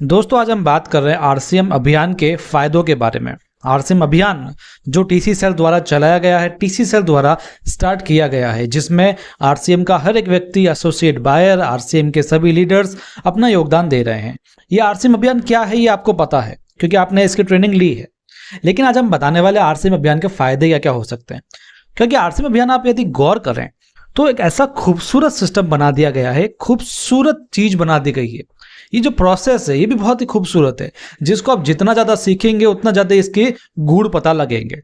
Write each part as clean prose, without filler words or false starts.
दोस्तों आज हम बात कर रहे हैं आरसीएम अभियान के फायदों के बारे में। आरसीएम अभियान जो टीसी सेल द्वारा चलाया गया है, टीसी सेल द्वारा स्टार्ट किया गया है, जिसमें आरसीएम का हर एक व्यक्ति, एसोसिएट बायर, आरसीएम के सभी लीडर्स अपना योगदान दे रहे हैं। ये आरसीएम अभियान क्या है ये आपको पता है क्योंकि आपने इसकी ट्रेनिंग ली है। लेकिन आज हम बताने वाले आरसीएम अभियान के फायदे क्या क्या हो सकते हैं, क्योंकि आरसीएम अभियान आप यदि गौर करें तो एक ऐसा खूबसूरत सिस्टम बना दिया गया है, खूबसूरत चीज बना दी गई है। ये जो प्रोसेस है ये भी बहुत ही खूबसूरत है, जिसको आप जितना ज्यादा सीखेंगे उतना ज्यादा इसके गुण पता लगेंगे।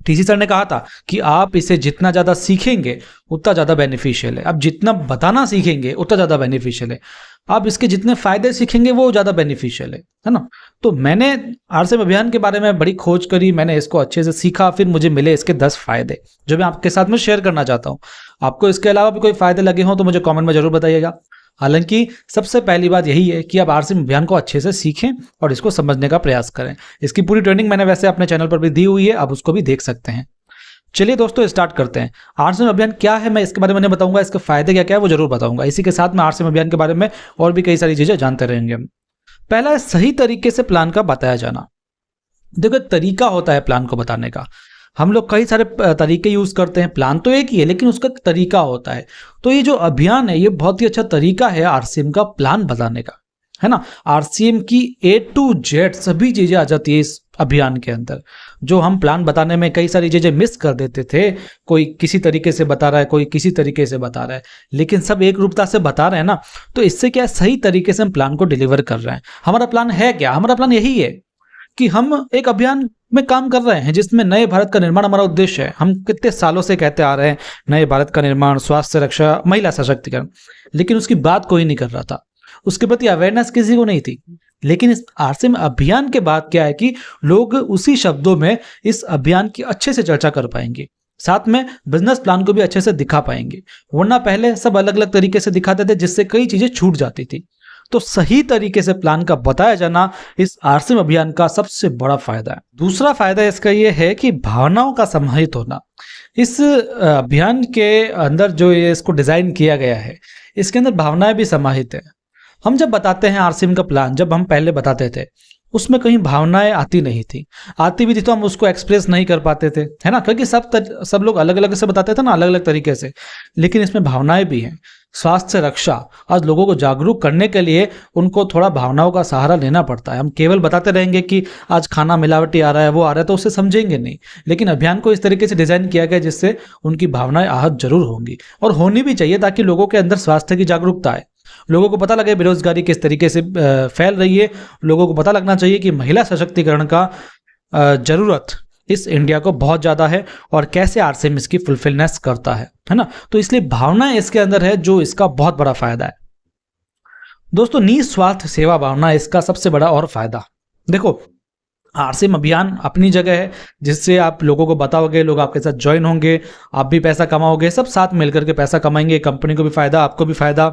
टीसी सर ने कहा था कि आप इसे जितना ज्यादा सीखेंगे उतना ज्यादा बेनिफिशियल है, आप जितना बताना सीखेंगे उतना ज्यादा बेनिफिशियल है, आप इसके जितने फायदे सीखेंगे वो ज्यादा बेनिफिशियल है ना। तो मैंने आरसीएम अभियान के बारे में बड़ी खोज करी, मैंने इसको अच्छे से सीखा, फिर मुझे मिले इसके 10 फायदे जो मैं आपके साथ में शेयर करना चाहता हूँ। आपको इसके अलावा भी कोई फायदे लगे हों तो मुझे कमेंट में जरूर बताइएगा। हालांकि सबसे पहली बात यही है कि आप आरसीएम अभियान को अच्छे से सीखें और इसको समझने का प्रयास करें। इसकी पूरी ट्रेनिंग मैंने वैसे अपने चैनल पर भी दी हुई है, आप उसको भी देख सकते हैं। चलिए दोस्तों स्टार्ट करते हैं। आरसीएम अभियान क्या है मैं इसके बारे में नहीं बताऊंगा, इसके फायदे क्या क्या है वो जरूर बताऊंगा। इसी के साथ में आरसीएम अभियान के बारे में और भी कई सारी चीजें जानते रहेंगे हम। पहला है सही तरीके से प्लान का बताया जाना। देखो एक तरीका होता है प्लान को बताने का, हम लोग कई सारे तरीके यूज करते हैं, प्लान तो एक ही है लेकिन उसका तरीका होता है। तो ये जो अभियान है ये बहुत ही अच्छा तरीका है आरसीएम का प्लान बताने का, है ना। आरसीएम की A to Z सभी चीजें आ जाती है इस अभियान के अंदर। जो हम प्लान बताने में कई सारी चीजें मिस कर देते थे, कोई किसी तरीके से बता रहा है, कोई किसी तरीके से बता रहा है, लेकिन सब एक रूपता से बता रहे हैं ना, तो इससे क्या सही तरीके से हम प्लान को डिलीवर कर रहे हैं। हमारा प्लान है क्या? हमारा प्लान यही है कि हम एक अभियान में काम कर रहे हैं जिसमें नए भारत का निर्माण हमारा उद्देश्य है। हम कितने सालों से कहते आ रहे हैं नए भारत का निर्माण, स्वास्थ्य रक्षा, महिला सशक्तिकरण, लेकिन उसकी बात कोई नहीं कर रहा था, उसके प्रति अवेयरनेस किसी को नहीं थी। लेकिन इस आरसीएम अभियान के बाद क्या है कि लोग उसी शब्दों में इस अभियान की अच्छे से चर्चा कर पाएंगे, साथ में बिजनेस प्लान को भी अच्छे से दिखा पाएंगे। वरना पहले सब अलग अलग तरीके से दिखाते थे जिससे कई चीजें छूट जाती थी। तो सही तरीके से प्लान का बताया जाना इस आरसीएम अभियान का सबसे बड़ा फायदा है। दूसरा फायदा इसका यह है कि भावनाओं का समाहित होना। इस अभियान के अंदर जो ये इसको डिजाइन किया गया है इसके अंदर भावनाएं भी समाहित है। हम जब बताते हैं आरसीएम का प्लान, जब हम पहले बताते थे उसमें कहीं भावनाएं आती नहीं थी, आती भी थी तो हम उसको एक्सप्रेस नहीं कर पाते थे, है ना, क्योंकि सब लोग अलग अलग से बताते थे ना, अलग अलग तरीके से। लेकिन इसमें भावनाएं भी हैं। स्वास्थ्य रक्षा, आज लोगों को जागरूक करने के लिए उनको थोड़ा भावनाओं का सहारा लेना पड़ता है। हम केवल बताते रहेंगे कि आज खाना मिलावटी आ रहा है, वो आ रहा है, तो उससे समझेंगे नहीं। लेकिन अभियान को इस तरीके से डिजाइन किया गया जिससे उनकी भावनाएं आहत जरूर होंगी और होनी भी चाहिए, ताकि लोगों के अंदर स्वास्थ्य की जागरूकता आए, लोगों को पता लगे बेरोजगारी किस तरीके से फैल रही है, लोगों को पता लगना चाहिए कि महिला सशक्तिकरण का जरूरत इस इंडिया को बहुत ज्यादा है और कैसे आरसीएम इसकी फुलफिलनेस करता है ना। तो इसलिए भावना इसके अंदर है जो इसका बहुत बड़ा फायदा है। दोस्तों निस्वार्थ सेवा भावना इसका सबसे बड़ा और फायदा। देखो आरसीएम अभियान अपनी जगह है जिससे आप लोगों को बताओगे, लोग आपके साथ ज्वाइन होंगे, आप भी पैसा कमाओगे, सब साथ मिलकर के पैसा कमाएंगे, कंपनी को भी फायदा, आपको भी फायदा,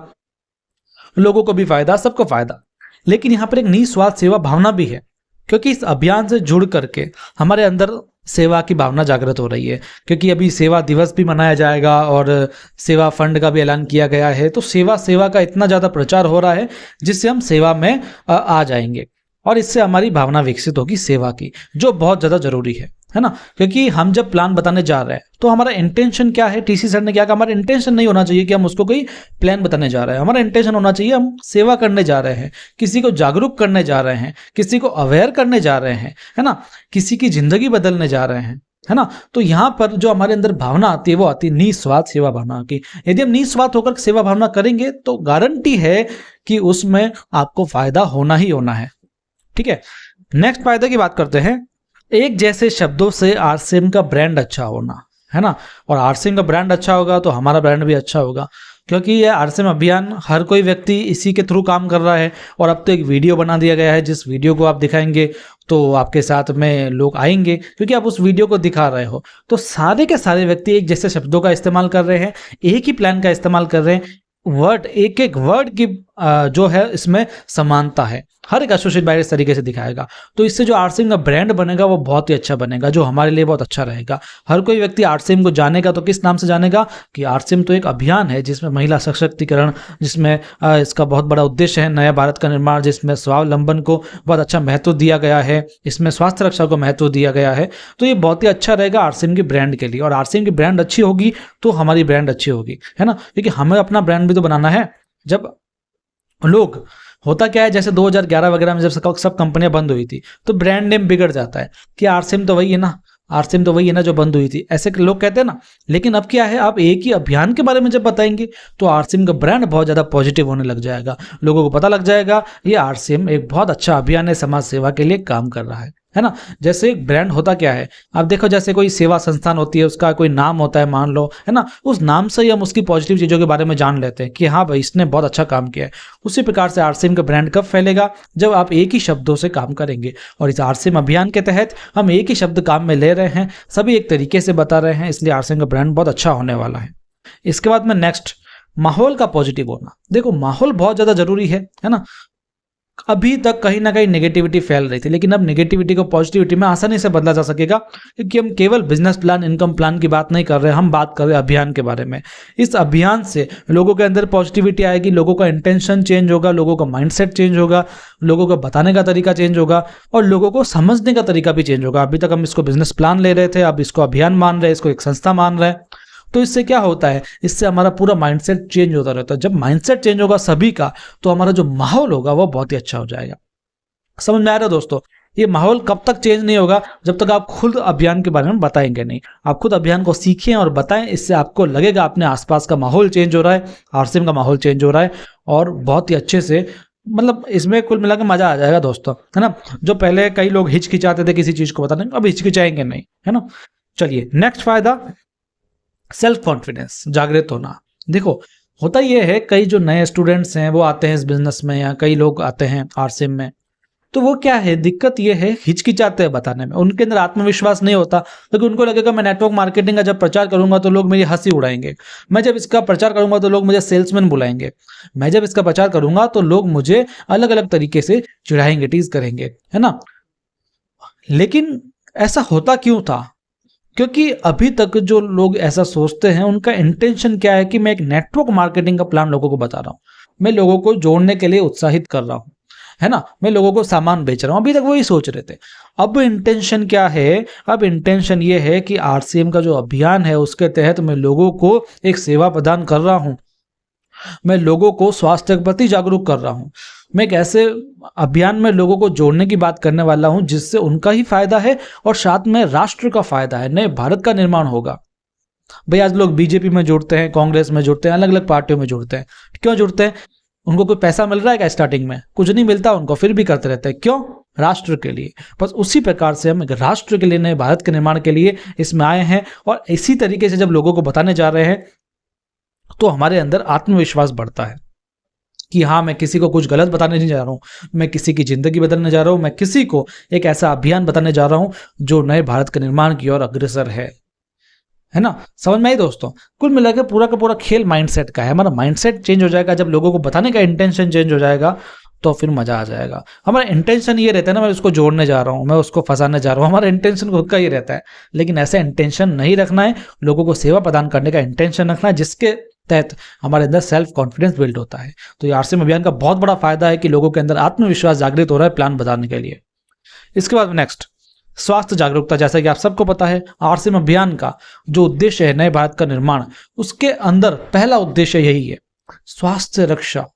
लोगों को भी फायदा, सबको फायदा। लेकिन यहाँ पर एक निस्वार्थ सेवा भावना भी है, क्योंकि इस अभियान से जुड़ करके हमारे अंदर सेवा की भावना जागृत हो रही है। क्योंकि अभी सेवा दिवस भी मनाया जाएगा और सेवा फंड का भी ऐलान किया गया है। तो सेवा का इतना ज़्यादा प्रचार हो रहा है जिससे हम सेवा में आ जाएंगे और इससे हमारी भावना विकसित होगी सेवा की, जो बहुत ज़्यादा जरूरी है ना। क्योंकि हम जब प्लान बताने जा रहे हैं तो हमारा इंटेंशन क्या है, टीसी सर ने क्या कहा, हमारा इंटेंशन नहीं होना चाहिए कि हम उसको कोई प्लान बताने जा रहे हैं। हमारा इंटेंशन होना चाहिए हम सेवा करने जा रहे हैं, किसी को जागरूक करने जा रहे हैं, किसी को अवेयर करने जा रहे हैं, है ना, किसी की जिंदगी बदलने जा रहे हैं, है ना। तो यहाँ पर जो हमारे अंदर भावना आती है वो आती है निस्वार्थ सेवा भावना की। यदि हम निस्वार्थ होकर सेवा भावना करेंगे तो गारंटी है कि उसमें आपको फायदा होना ही होना है। ठीक है, नेक्स्ट फायदे की बात करते हैं। एक जैसे शब्दों से आरसीएम का ब्रांड अच्छा होना, है ना, और आरसीएम का ब्रांड अच्छा होगा तो हमारा ब्रांड भी अच्छा होगा। क्योंकि ये आरसीएम अभियान हर कोई व्यक्ति इसी के थ्रू काम कर रहा है और अब तो एक वीडियो बना दिया गया है, जिस वीडियो को आप दिखाएंगे तो आपके साथ में लोग आएंगे क्योंकि आप उस वीडियो को दिखा रहे हो। तो सारे के सारे व्यक्ति एक जैसे शब्दों का इस्तेमाल कर रहे हैं, एक ही प्लान का इस्तेमाल कर रहे हैं, वर्ड एक एक वर्ड की जो है इसमें समानता है। हर एक एसोसिएट बायर इस तरीके से दिखाएगा। तो इससे जो आरसीएम का ब्रांड बनेगा वो बहुत ही अच्छा बनेगा, जो हमारे लिए बहुत अच्छा रहेगा। हर कोई व्यक्ति आरसीएम को जानेगा तो किस नाम से जानेगा कि आरसीएम तो एक अभियान है जिसमें महिला सशक्तिकरण, जिसमें इसका बहुत बड़ा उद्देश्य है नया भारत का निर्माण, जिसमें स्वावलंबन को बहुत अच्छा महत्व दिया गया है, इसमें स्वास्थ्य रक्षा को महत्व दिया गया है। तो ये बहुत ही अच्छा रहेगा आरसीएम की ब्रांड के लिए, और आरसीएम की ब्रांड अच्छी होगी तो हमारी ब्रांड अच्छी होगी, है ना, क्योंकि हमें अपना ब्रांड भी तो बनाना है। जब लोग, होता क्या है, जैसे 2011 वगैरह में जब सब कंपनियां बंद हुई थी तो ब्रांड नेम बिगड़ जाता है कि आरसीएम तो वही है ना, आरसीएम तो वही है ना जो बंद हुई थी, ऐसे लोग कहते हैं ना। लेकिन अब क्या है, आप एक ही अभियान के बारे में जब बताएंगे तो आरसीएम का ब्रांड बहुत ज़्यादा पॉजिटिव होने लग जाएगा, लोगों को पता लग जाएगा ये आरसीएम एक बहुत अच्छा अभियान है, समाज सेवा के लिए काम कर रहा है ना। जैसे एक ब्रांड होता क्या है, आप देखो जैसे कोई सेवा संस्थान होती है, उसका कोई नाम होता है मान लो, है ना, उस नाम से ही हम उसकी पॉजिटिव चीज़ों के बारे में जान लेते हैं कि हाँ भाई इसने बहुत अच्छा काम किया है। उसी प्रकार से आरसीएम का ब्रांड कब फैलेगा, जब आप एक ही शब्दों से काम करेंगे। और इस आरसीएम अभियान के तहत हम एक ही शब्द काम में ले रहे हैं, सभी एक तरीके से बता रहे हैं, इसलिए आरसीएम का ब्रांड बहुत अच्छा होने वाला है। इसके बाद में नेक्स्ट, माहौल का पॉजिटिव होना। देखो माहौल बहुत ज़्यादा जरूरी है ना। अभी तक कहीं ना कहीं नेगेटिविटी फैल रही थी, लेकिन अब नेगेटिविटी को पॉजिटिविटी में आसानी से बदला जा सकेगा, क्योंकि हम केवल बिजनेस प्लान, इनकम प्लान की बात नहीं कर रहे, हम बात कर रहे हैं अभियान के बारे में। इस अभियान से लोगों के अंदर पॉजिटिविटी आएगी, लोगों का इंटेंशन चेंज होगा, लोगों का माइंडसेट चेंज होगा, लोगों को बताने का तरीका चेंज होगा, और लोगों को समझने का तरीका भी चेंज होगा। अभी तक हम इसको बिजनेस प्लान ले रहे थे, अब इसको अभियान मान रहे हैं, इसको एक संस्था मान रहे हैं। तो इससे क्या होता है, इससे हमारा पूरा माइंडसेट चेंज होता रहता है। जब माइंडसेट चेंज होगा सभी का, तो हमारा जो माहौल होगा वो बहुत ही अच्छा हो जाएगा। समझ में आ रहा है दोस्तों? ये माहौल कब तक चेंज नहीं होगा, जब तक आप खुद अभियान के बारे में बताएंगे नहीं। आप खुद अभियान को सीखें और बताएं, इससे आपको लगेगा अपने आसपास का माहौल चेंज हो रहा है, आरसीएम का माहौल चेंज हो रहा है, और बहुत ही अच्छे से, मतलब इसमें कुल मिलाकर मजा आ जाएगा दोस्तों, है ना। जो पहले कई लोग हिचकिचाते थे किसी चीज को बताने, अब हिचकिचाएंगे नहीं, है ना। चलिए नेक्स्ट फायदा, सेल्फ कॉन्फिडेंस, जागृत होना। देखो होता यह है, कई जो नए स्टूडेंट्स हैं वो आते हैं इस बिजनेस में, या कई लोग आते हैं आरसीएम में, तो वो क्या है, दिक्कत ये है हिचकिचाते हैं बताने में, उनके अंदर आत्मविश्वास नहीं होता, क्योंकि उनको लगेगा मैं नेटवर्क मार्केटिंग का जब प्रचार करूंगा तो लोग मेरी हंसी उड़ाएंगे, मैं जब इसका प्रचार करूंगा तो लोग मुझे सेल्समैन बुलाएंगे, मैं जब इसका प्रचार करूंगा तो लोग मुझे अलग अलग तरीके से चिढ़ाएंगे, टीज करेंगे, है ना। लेकिन ऐसा होता क्यों था, क्योंकि अभी तक जो लोग ऐसा सोचते हैं उनका इंटेंशन क्या है कि मैं एक नेटवर्क मार्केटिंग का प्लान लोगों को बता रहा हूँ, मैं लोगों को जोड़ने के लिए उत्साहित कर रहा हूँ, है ना, मैं लोगों को सामान बेच रहा हूं। अभी तक वही सोच रहे थे। अब इंटेंशन क्या है, अब इंटेंशन ये है कि आरसीएम का जो अभियान है उसके तहत मैं लोगों को एक सेवा प्रदान कर रहा हूं, मैं लोगों को स्वास्थ्य के प्रति जागरूक कर रहा हूं, मैं एक ऐसे अभियान में लोगों को जोड़ने की बात करने वाला हूं जिससे उनका ही फायदा है और साथ में राष्ट्र का फायदा है, नए भारत का निर्माण होगा। भाई आज लोग बीजेपी में जुड़ते हैं, कांग्रेस में जुड़ते हैं, अलग अलग पार्टियों में जुड़ते हैं, क्यों जुड़ते हैं? उनको कोई पैसा मिल रहा है क्या? स्टार्टिंग में कुछ नहीं मिलता उनको, फिर भी करते रहते हैं, क्यों? राष्ट्र के लिए। बस उसी प्रकार से हम एक राष्ट्र के लिए, नए भारत के निर्माण के लिए इसमें आए हैं, और इसी तरीके से जब लोगों को बताने जा रहे हैं तो हमारे अंदर आत्मविश्वास बढ़ता है कि हाँ मैं किसी को कुछ गलत बताने नहीं जा रहा हूँ, मैं किसी की जिंदगी बदलने जा रहा हूँ, मैं किसी को एक ऐसा अभियान बताने जा रहा हूँ जो नए भारत के निर्माण की ओर अग्रसर है ना। समझ में आई दोस्तों? कुल मिलाकर पूरा का पूरा खेल माइंडसेट का है। हमारा माइंडसेट चेंज हो जाएगा, जब लोगों को बताने का इंटेंशन चेंज हो जाएगा तो फिर मजा आ जाएगा। हमारा इंटेंशन ये रहता है ना, मैं उसको जोड़ने जा रहा हूँ, मैं उसको फंसाने जा रहा हूँ, हमारा इंटेंशन खुद का ये रहता है। लेकिन ऐसा इंटेंशन नहीं रखना है, लोगों को सेवा प्रदान करने का इंटेंशन रखना है, जिसके तहत हमारे अंदर सेल्फ कॉन्फिडेंस बिल्ड होता है। तो ये आरसीएम अभियान का बहुत बड़ा फायदा है कि लोगों के अंदर आत्मविश्वास जागृत हो रहा है प्लान बताने के लिए। इसके बाद नेक्स्ट, स्वास्थ्य जागरूकता। जैसा कि आप सबको पता है, आरसीएम अभियान का जो उद्देश्य है नए भारत का निर्माण, उसके अंदर पहला उद्देश्य यही है, स्वास्थ्य रक्षा।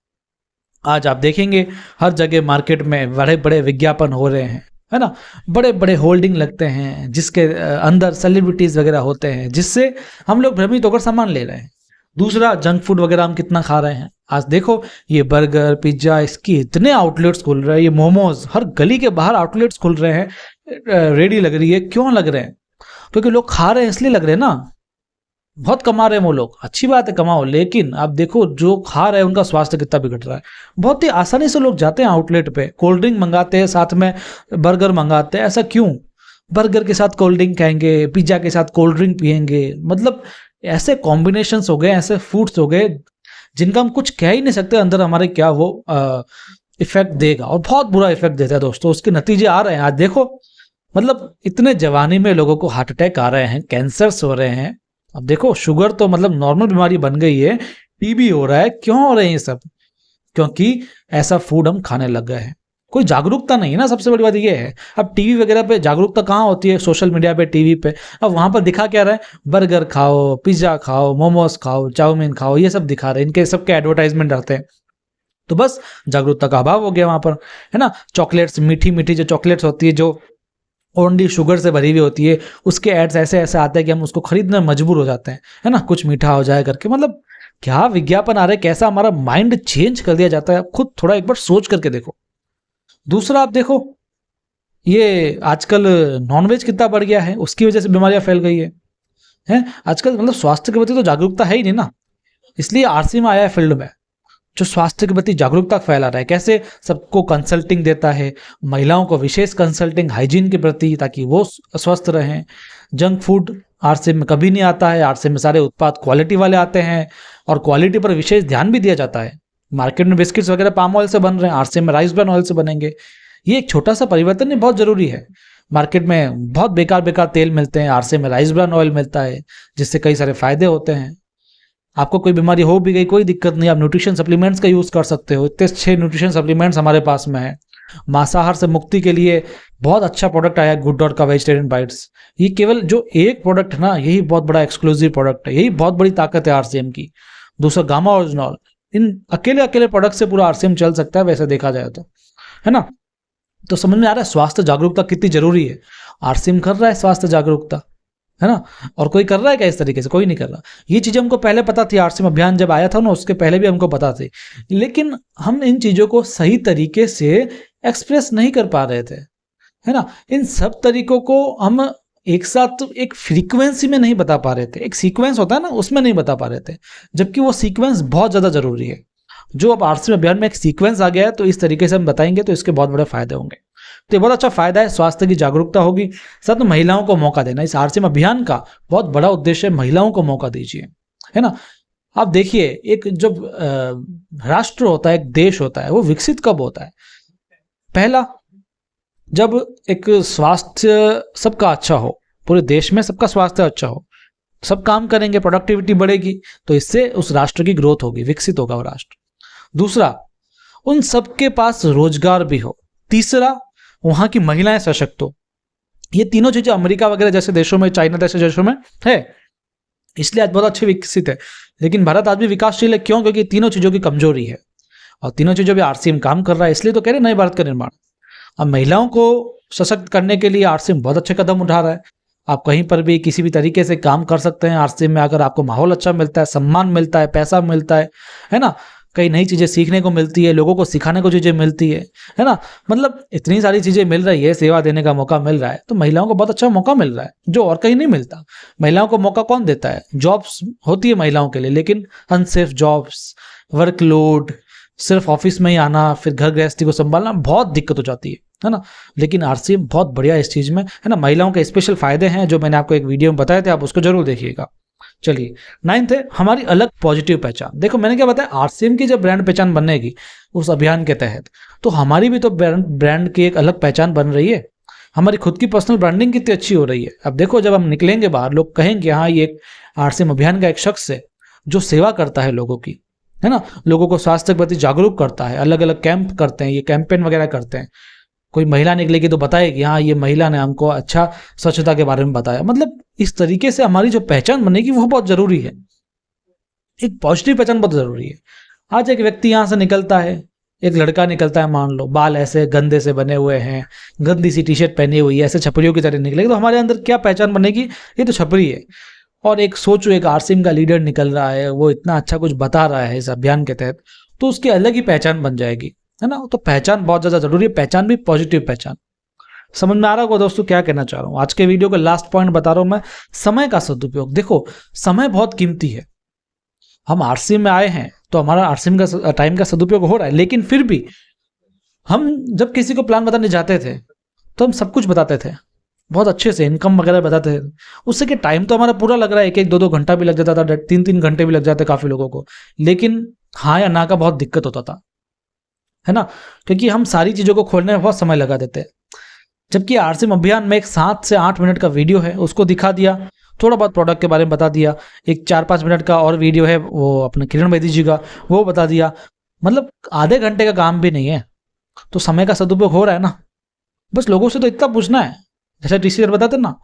आज आप देखेंगे हर जगह मार्केट में बड़े बड़े विज्ञापन हो रहे हैं, है ना, बड़े बड़े होल्डिंग लगते हैं जिसके अंदर सेलिब्रिटीज वगैरह होते हैं, जिससे हम लोग भ्रमित होकर सामान ले रहे हैं। दूसरा, जंक फूड वगैरह हम कितना खा रहे हैं। आज देखो ये बर्गर, पिज्जा, इसकी इतने आउटलेट्स खुल रहे हैं, ये मोमोज, हर गली के बाहर आउटलेट्स खुल रहे हैं, रेडी लग रही है। क्यों लग रहे हैं? क्योंकि लोग खा रहे हैं इसलिए लग रहे हैं ना। बहुत कमा रहे हैं वो लोग, अच्छी बात है कमाओ, लेकिन आप देखो जो खा रहे हैं उनका स्वास्थ्य कितना बिगड़ रहा है। बहुत ही आसानी से लोग जाते हैं आउटलेट पे, कोल्ड ड्रिंक मंगाते हैं, साथ में बर्गर मंगाते हैं। ऐसा क्यों? बर्गर के साथ कोल्ड ड्रिंक खाएंगे, पिज्जा के साथ कोल्ड ड्रिंक पियेंगे, मतलब ऐसे कॉम्बिनेशंस हो गए, ऐसे फूड्स हो गए जिनका हम कुछ कह ही नहीं सकते अंदर हमारे क्या वो इफेक्ट देगा और बहुत बुरा इफेक्ट देता है दोस्तों। उसके नतीजे आ रहे हैं आज देखो, मतलब इतने जवानी में लोगों को हार्ट अटैक आ रहे हैं, कैंसर्स हो रहे हैं। अब देखो शुगर तो मतलब नॉर्मल बीमारी बन गई है, टीबी हो रहा है। क्यों हो रहे हैं ये सब? क्योंकि ऐसा फूड हम खाने लग गए हैं। कोई जागरूकता नहीं है ना, सबसे बड़ी बात ये है। अब टीवी वगैरह पे जागरूकता कहाँ होती है? सोशल मीडिया पे, टीवी पे। अब वहां पर दिखा क्या रहा है? बर्गर खाओ, पिज्जा खाओ, मोमोज खाओ, चाउमीन खाओ, ये सब दिखा रहे हैं। इनके सबके एडवर्टाइजमेंट रहते हैं। तो बस जागरूकता का अभाव हो गया वहां पर, है ना। चॉकलेट्स, मीठी मीठी जो चॉकलेट्स होती है, जो ओनली शुगर से भरी हुई होती है, उसके एड्स ऐसे ऐसे आते हैं कि हम उसको खरीदने में मजबूर हो जाते हैं, है ना। कुछ मीठा हो जाए करके, मतलब क्या विज्ञापन आ रहे हैं, कैसा हमारा माइंड चेंज कर दिया जाता है। आप खुद थोड़ा एक बार सोच करके देखो। दूसरा आप देखो, ये आजकल नॉनवेज कितना बढ़ गया है, उसकी वजह से बीमारियां फैल गई है आजकल। मतलब स्वास्थ्य के प्रति तो जागरूकता है ही नहीं ना, इसलिए आरसी में आया है फील्ड में, जो स्वास्थ्य के प्रति जागरूकता फैला रहा है। कैसे? सबको कंसल्टिंग देता है, महिलाओं को विशेष कंसल्टिंग हाइजीन के प्रति, ताकि वो स्वस्थ रहें। जंक फूड आरसी में कभी नहीं आता है। आरसी में सारे उत्पाद क्वालिटी वाले आते हैं और क्वालिटी पर विशेष ध्यान भी दिया जाता है। मार्केट में बिस्किट्स वगैरह पाम ऑयल से बन रहे हैं, आरसी में राइस ब्रान ऑयल से बनेंगे। ये एक छोटा सा परिवर्तन ही बहुत जरूरी है। मार्केट में बहुत बेकार बेकार तेल मिलते हैं, आरसी में राइस ब्रान ऑयल मिलता है, जिससे कई सारे फायदे होते हैं। आपको कोई बीमारी हो भी गई, कोई दिक्कत नहीं, आप न्यूट्रिशन सप्लीमेंट्स का यूज कर सकते हो। इतने 6 न्यूट्रिशन सप्लीमेंट्स हमारे पास में है। मांसाहार से मुक्ति के लिए बहुत अच्छा प्रोडक्ट आया है गुड डॉट का वेजिटेरियन बाइट्स। ये केवल जो एक प्रोडक्ट है ना, यही बहुत बड़ा एक्सक्लूसिव प्रोडक्ट है, यही बहुत बड़ी ताकत है आरसीएम की। दूसरा गामा ओरिजिनल, इन अकेले अकेले प्रोडक्ट से पूरा आरसीएम चल सकता है वैसे देखा जाए तो, है ना। तो समझ में आ रहा है स्वास्थ्य जागरूकता कितनी जरूरी है। आरसीएम कर रहा है स्वास्थ्य जागरूकता, है ना। और कोई कर रहा है क्या इस तरीके से? कोई नहीं कर रहा। ये चीजें हमको पहले पता थी, आरसीएम अभियान जब आया था ना, उसके पहले भी हमको पता थी, लेकिन हम इन चीजों को सही तरीके से एक्सप्रेस नहीं कर पा रहे थे, है ना। इन सब तरीकों को हम एक साथ एक फ्रीक्वेंसी में नहीं बता पा रहे थे। एक सीक्वेंस होता है ना, उसमें नहीं बता पा रहे थे, जबकि वो सीक्वेंस बहुत ज्यादा जरूरी है। जो अब आरसीएम अभियान में एक सीक्वेंस आ गया है, तो इस तरीके से हम बताएंगे तो इसके बहुत बड़े फायदे होंगे। तो ये बहुत अच्छा फायदा है, स्वास्थ्य की जागरूकता होगी। साथ में महिलाओं को मौका देना, इस आरसीएम अभियान का बहुत बड़ा उद्देश्य है, महिलाओं को मौका दीजिए, है ना। आप देखिए, एक जब राष्ट्र होता है, एक देश होता है, वो विकसित कब होता है? पहला, जब एक स्वास्थ्य सबका अच्छा हो, पूरे देश में सबका स्वास्थ्य अच्छा हो, सब काम करेंगे, प्रोडक्टिविटी बढ़ेगी, तो इससे उस राष्ट्र की ग्रोथ होगी, विकसित होगा वो राष्ट्र। दूसरा, उन सबके पास रोजगार भी हो। तीसरा, वहां की महिलाएं सशक्त हो। ये तीनों चीजें अमेरिका वगैरह जैसे देशों में, चाइना जैसे देशों में है, इसलिए आज बहुत अच्छे विकसित है। लेकिन भारत आज भी विकासशील है, क्यों? क्योंकि तीनों चीजों की कमजोरी है और तीनों चीजों पे आरसीएम काम कर रहा है, इसलिए तो कह रहे नए भारत का निर्माण। अब महिलाओं को सशक्त करने के लिए आरसीएम बहुत अच्छे कदम उठा रहा है। आप कहीं पर भी किसी भी तरीके से काम कर सकते हैं आरसीएम में, अगर आपको माहौल अच्छा मिलता है, सम्मान मिलता है, पैसा मिलता है ना, कई नई चीजें सीखने को मिलती है, लोगों को सिखाने को चीजें मिलती है ना। मतलब इतनी सारी चीजें मिल रही है, सेवा देने का मौका मिल रहा है, तो महिलाओं को बहुत अच्छा मौका मिल रहा है, जो और कहीं नहीं मिलता। महिलाओं को मौका कौन देता है? जॉब्स होती है महिलाओं के लिए, लेकिन अनसेफ जॉब्स, वर्कलोड, सिर्फ ऑफिस में ही आना, फिर घर गृहस्थी को संभालना, बहुत दिक्कत हो जाती है ना। लेकिन आरसीएम बहुत बढ़िया इस चीज में, है ना। महिलाओं के स्पेशल फायदे हैं जो मैंने आपको एक वीडियो में बताए थे, आप उसको जरूर देखिएगा। चलिए, 9th है हमारी अलग पॉजिटिव पहचान। देखो मैंने क्या बताया, आरसीएम की जब ब्रांड पहचान बनेगी उस अभियान के तहत, तो हमारी भी तो ब्रांड की एक अलग पहचान बन रही है। हमारी खुद की पर्सनल ब्रांडिंग कितनी अच्छी हो रही है। अब देखो, जब हम निकलेंगे बाहर, लोग कहेंगे हाँ ये एक आरसीएम अभियान का एक शख्स है जो सेवा करता है लोगों की, है ना, लोगों को स्वास्थ्य के प्रति जागरूक करता है, अलग अलग कैंप करते हैं, ये कैंपेन वगैरह करते हैं। कोई महिला निकलेगी तो बताएगी हाँ ये महिला ने हमको अच्छा स्वच्छता के बारे में बताया। मतलब इस तरीके से हमारी जो पहचान बनेगी वो बहुत जरूरी है। एक पॉजिटिव पहचान बहुत जरूरी है। आज एक व्यक्ति यहां से निकलता है, एक लड़का निकलता है, मान लो बाल ऐसे गंदे से बने हुए हैं, गंदी सी टी शर्ट पहनी हुई है, ऐसे छपरियों की तरह निकलेगी, तो हमारे अंदर क्या पहचान बनेगी? ये तो छपरी है। और एक सोचो, एक आरसीएम का लीडर निकल रहा है, वो इतना अच्छा कुछ बता रहा है इस अभियान के तहत, तो उसकी अलग ही पहचान बन जाएगी, है ना। तो पहचान बहुत ज्यादा जरूरी है, पहचान भी पॉजिटिव पहचान। समझ में आ रहा होगा दोस्तों क्या कहना चाह रहा हूं? आज के वीडियो का लास्ट पॉइंट बता रहा हूं मैं, समय का सदुपयोग। देखो, समय बहुत कीमती है। हम आरसीएम में आए हैं तो हमारा आरसीएम का टाइम का सदुपयोग हो रहा है, लेकिन फिर भी हम जब किसी को प्लान बताने जाते थे तो हम सब कुछ बताते थे, बहुत अच्छे से इनकम वगैरह बताते थे। उससे कि टाइम तो हमारा पूरा लग रहा है, 1-1, 2-2 घंटा भी लग जाता था, 3-3 घंटे भी लग जाते काफी लोगों को, लेकिन हाँ या ना का बहुत दिक्कत होता था, है ना, क्योंकि हम सारी चीज़ों को खोलने में बहुत समय लगा देते हैं। जबकि आरसीएम अभियान में एक 7 से 8 मिनट का वीडियो है, उसको दिखा दिया, थोड़ा बहुत प्रोडक्ट के बारे में बता दिया, एक 4-5 मिनट का और वीडियो है वो अपने किरण बेदी जी का, वो बता दिया, मतलब आधे घंटे का काम भी नहीं है, तो समय का सदुपयोग हो रहा है ना। बस लोगों से तो इतना पूछना है, जैसे टीसीआर बताते ना,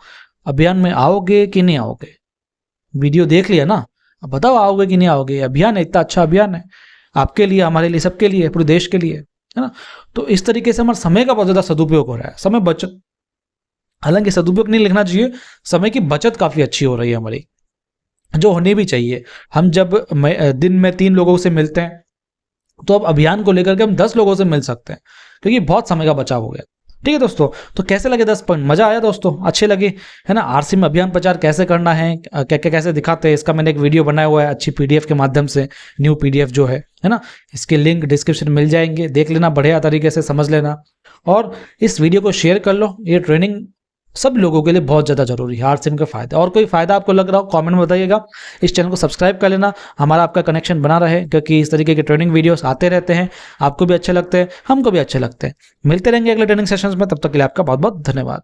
अभियान में आओगे कि नहीं आओगे, वीडियो देख लिया ना, अब बताओ आओगे कि नहीं आओगे। अभियान है, इतना अच्छा अभियान है आपके लिए, हमारे लिए, सबके लिए, पूरे देश के लिए, है ना। तो इस तरीके से हमारे समय का बहुत ज़्यादा सदुपयोग हो रहा है, समय बचत, हालांकि सदुपयोग नहीं लिखना चाहिए, समय की बचत काफ़ी अच्छी हो रही है हमारी, जो होनी भी चाहिए। हम जब दिन में 3 लोगों से मिलते हैं, तो अब अभियान को लेकर के हम 10 लोगों से मिल सकते हैं, क्योंकि बहुत समय का बचाव हो गया। ठीक है दोस्तों, तो कैसे लगे 10 पॉइंट? मजा आया दोस्तों, अच्छे लगे, है ना। आरसीएम अभियान प्रचार कैसे करना है, क्या क्या कैसे दिखाते हैं, इसका मैंने एक वीडियो बनाया हुआ है अच्छी पीडीएफ के माध्यम से, न्यू पीडीएफ जो है ना, इसके लिंक डिस्क्रिप्शन में मिल जाएंगे, देख लेना, बढ़िया तरीके से समझ लेना, और इस वीडियो को शेयर कर लो। ये ट्रेनिंग सब लोगों के लिए बहुत ज़्यादा जरूरी है, आरसीएम का फायदा। और कोई फायदा आपको लग रहा हो कमेंट में बताइएगा। इस चैनल को सब्सक्राइब कर लेना, हमारा आपका कनेक्शन बना रहे, क्योंकि इस तरीके के ट्रेनिंग वीडियोस आते रहते हैं, आपको भी अच्छे लगते हैं, हमको भी अच्छे लगते हैं। मिलते रहेंगे अगले ट्रेनिंग सेशंस में, तब तक के लिए आपका बहुत बहुत धन्यवाद।